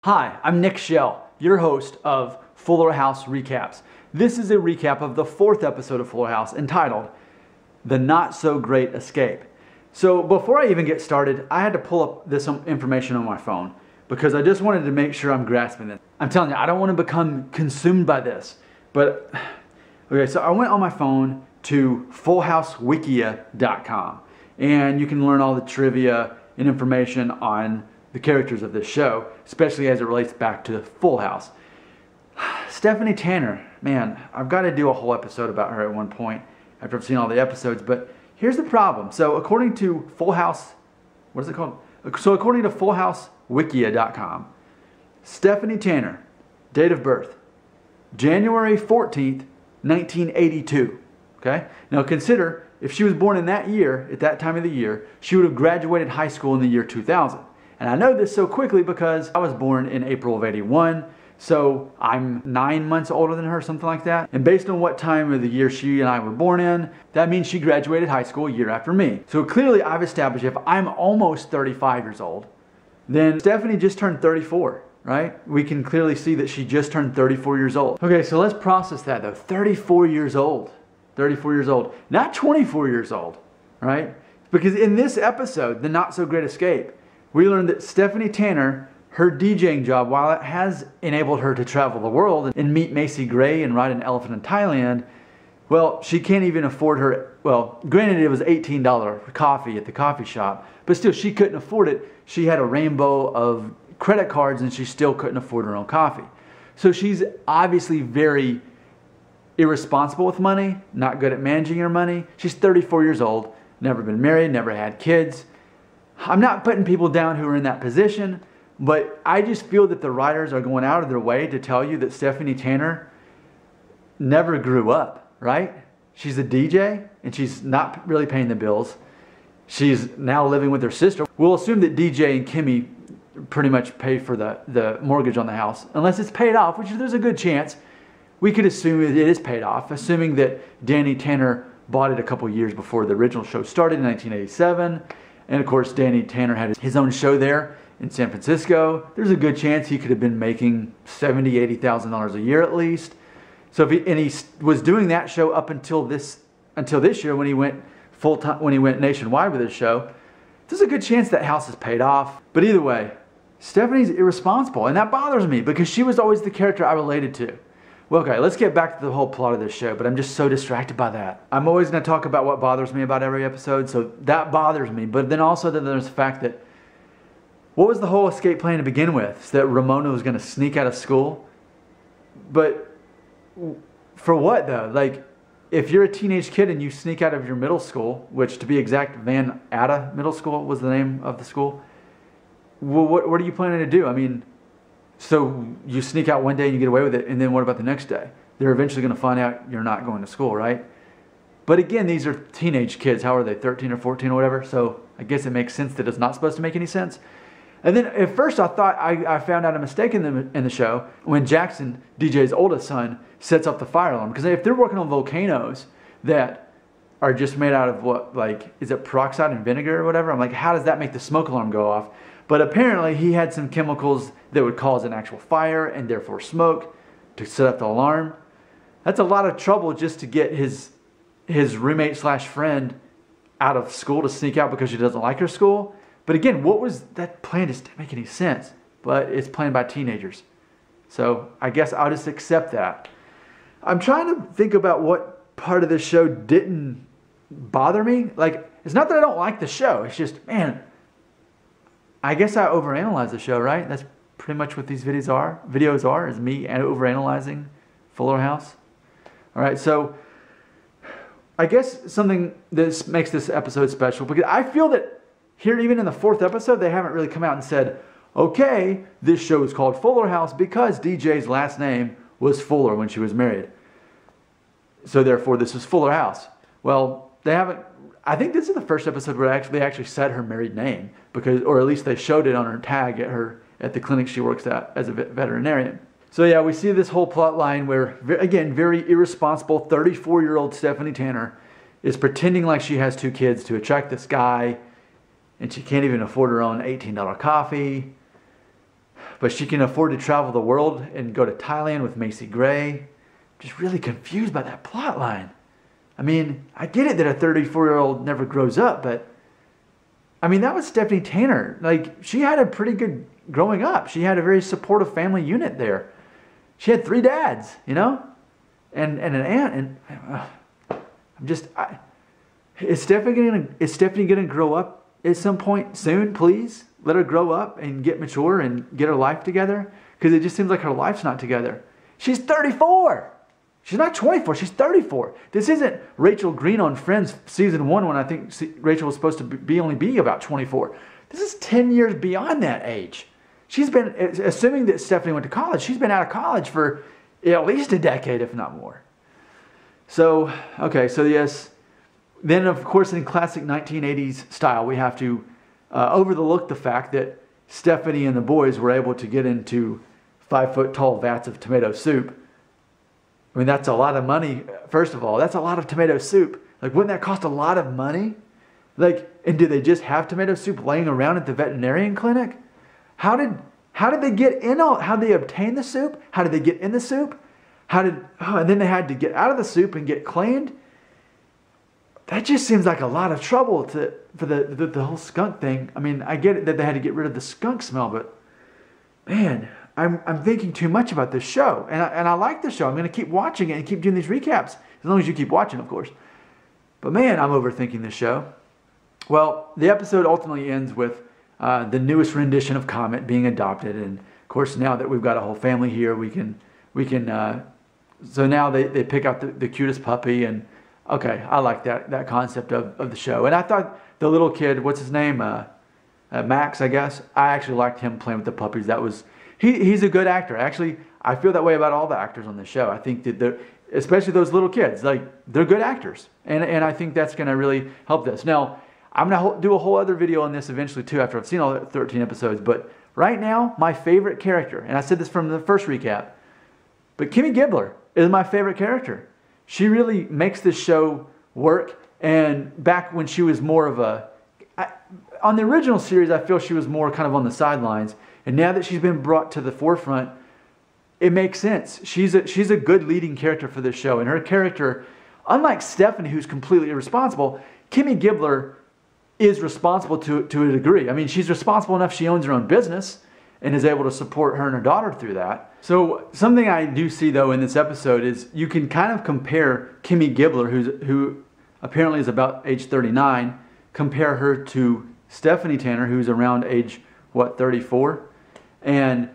Hi, I'm Nick Shell, your host of Fuller House Recaps. This is a recap of the 4th episode of Fuller House entitled The Not So Great Escape. So before I even get started, I had to pull up this information on my phone because I just wanted to make sure I'm grasping this. I'm telling you, I don't want to become consumed by this. But, okay, so I went on my phone to fullhousewikia.com and you can learn all the trivia and information on the characters of this show, especially as it relates back to Full House. Stephanie Tanner, man, I've got to do a whole episode about her at one point after I've seen all the episodes, but here's the problem. So according to Full House, what is it called? So according to fullhousewikia.com, Stephanie Tanner, date of birth, January 14th, 1982. Okay? Now consider, if she was born in that year, at that time of the year, she would have graduated high school in the year 2000. And I know this so quickly because I was born in April of 81, so I'm 9 months older than her, something like that. And based on what time of the year she and I were born in, that means she graduated high school a year after me. So clearly I've established if I'm almost 35 years old, then Stephanie just turned 34, right? We can clearly see that she just turned 34 years old. Okay, so let's process that though. 34 years old. 34 years old. Not 24 years old, right? Because in this episode, The Not So Great Escape, we learned that Stephanie Tanner, her DJing job, while it has enabled her to travel the world and meet Macy Gray and ride an elephant in Thailand, well, she can't even afford her, well, granted it was $18 coffee at the coffee shop, but still she couldn't afford it. She had a rainbow of credit cards and she still couldn't afford her own coffee. So she's obviously very irresponsible with money, not good at managing her money. She's 34 years old, never been married, never had kids. I'm not putting people down who are in that position, but I just feel that the writers are going out of their way to tell you that Stephanie Tanner never grew up, right? She's a DJ and she's not really paying the bills. She's now living with her sister. We'll assume that DJ and Kimmy pretty much pay for the mortgage on the house, unless it's paid off, which there's a good chance. We could assume it is paid off, assuming that Danny Tanner bought it a couple years before the original show started in 1987. And of course, Danny Tanner had his own show there in San Francisco. There's a good chance he could have been making $70,000, $80,000 a year at least. So he was doing that show up until this year when he went full time, when he went nationwide with his show. There's a good chance that house is paid off. But either way, Stephanie's irresponsible, and that bothers me because she was always the character I related to. Well, okay, let's get back to the whole plot of this show, but I'm just so distracted by that. I'm always going to talk about what bothers me about every episode, so that bothers me. But then also there's the fact that, what was the whole escape plan to begin with? So that Ramona was going to sneak out of school? But for what though? Like, if you're a teenage kid and you sneak out of your middle school, which to be exact, Van Atta Middle School was the name of the school, well, what are you planning to do? I mean, so you sneak out one day and you get away with it, and then what about the next day? They're eventually going to find out you're not going to school, right? But again, these are teenage kids. How are they, 13 or 14 or whatever? So I guess it makes sense that it's not supposed to make any sense. And then at first I thought I found out a mistake in the show when Jackson, DJ's oldest son, sets up the fire alarm. Because if they're working on volcanoes that are just made out of what, like, is it peroxide and vinegar or whatever? I'm like, how does that make the smoke alarm go off? But apparently he had some chemicals that would cause an actual fire and therefore smoke to set up the alarm. That's a lot of trouble just to get his roommate slash friend out of school to sneak out because she doesn't like her school. But again, what was that plan? Just didn't make any sense. But it's planned by teenagers. So I guess I'll just accept that. I'm trying to think about what part of this show didn't bother me. Like, it's not that I don't like the show. It's just, man, I guess I overanalyze the show, right? That's pretty much what these videos are, is me overanalyzing Fuller House. All right, so I guess something that makes this episode special, because I feel that here, even in the 4th episode, they haven't really come out and said, okay, this show is called Fuller House because DJ's last name was Fuller when she was married. So therefore, this is Fuller House. Well, they haven't. I think this is the first episode where they actually said her married name, because, or at least they showed it on her tag at the clinic she works at as a veterinarian. So yeah, we see this whole plot line where, again, very irresponsible 34-year-old Stephanie Tanner is pretending like she has 2 kids to attract this guy, and she can't even afford her own $18 coffee. but she can afford to travel the world and go to Thailand with Macy Gray. Just really confused by that plot line. I mean, I get it that a 34-year-old never grows up, but I mean, that was Stephanie Tanner. Like, she had a pretty good growing up. She had a very supportive family unit there. She had 3 dads, you know, and an aunt. And is Stephanie gonna grow up at some point soon? Please let her grow up and get mature and get her life together, because it just seems like her life's not together. She's 34. She's not 24. She's 34. This isn't Rachel Green on Friends season 1, when I think Rachel was supposed to only be about 24. This is 10 years beyond that age. She's been, assuming that Stephanie went to college, she's been out of college for at least a decade, if not more. So, okay, so yes. Then, of course, in classic 1980s style, we have to overlook the fact that Stephanie and the boys were able to get into 5-foot-tall vats of tomato soup. I mean, that's a lot of money. First of all, that's a lot of tomato soup. Like, wouldn't that cost a lot of money? Like, and do they just have tomato soup laying around at the veterinarian clinic? How did they get in how did they obtain the soup? How did they get in the soup? And then they had to get out of the soup and get cleaned? That just seems like a lot of trouble for the whole skunk thing. I mean, I get it that they had to get rid of the skunk smell, but man, I'm thinking too much about this show. And I like the show. I'm going to keep watching it and keep doing these recaps, as long as you keep watching, of course. But man, I'm overthinking this show. Well, the episode ultimately ends with the newest rendition of Comet being adopted. And of course, now that we've got a whole family here, we can so now they pick out the cutest puppy. And okay, I like that concept of the show. And I thought the little kid, what's his name? Max, I guess. I actually liked him playing with the puppies. He's a good actor. Actually, I feel that way about all the actors on the show. I think that especially those little kids, like, they're good actors. And I think that's going to really help this. Now, I'm going to do a whole other video on this eventually too, after I've seen all 13 episodes. But right now, my favorite character, and I said this from the first recap, but Kimmy Gibbler is my favorite character. She really makes this show work. And back when she was more of on the original series, I feel she was more kind of on the sidelines. And now that she's been brought to the forefront, it makes sense. She's a good leading character for this show. And her character, unlike Stephanie, who's completely irresponsible, Kimmy Gibbler is responsible to a degree. I mean, she's responsible enough she owns her own business and is able to support her and her daughter through that. So something I do see, though, in this episode is you can kind of compare Kimmy Gibbler, who apparently is about age 39, compare her to Stephanie Tanner, who's around age, 34? And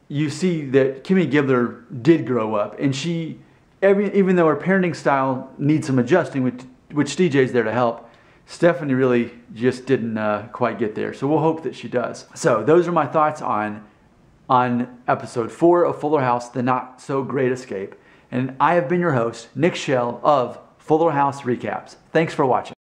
you see that Kimmy Gibbler did grow up, and even though her parenting style needs some adjusting, which DJ's there to help, Stephanie really just didn't quite get there. So we'll hope that she does. So those are my thoughts on episode 4 of Fuller House, The Not So Great Escape. And I have been your host, Nick Shell of Fuller House Recaps. Thanks for watching.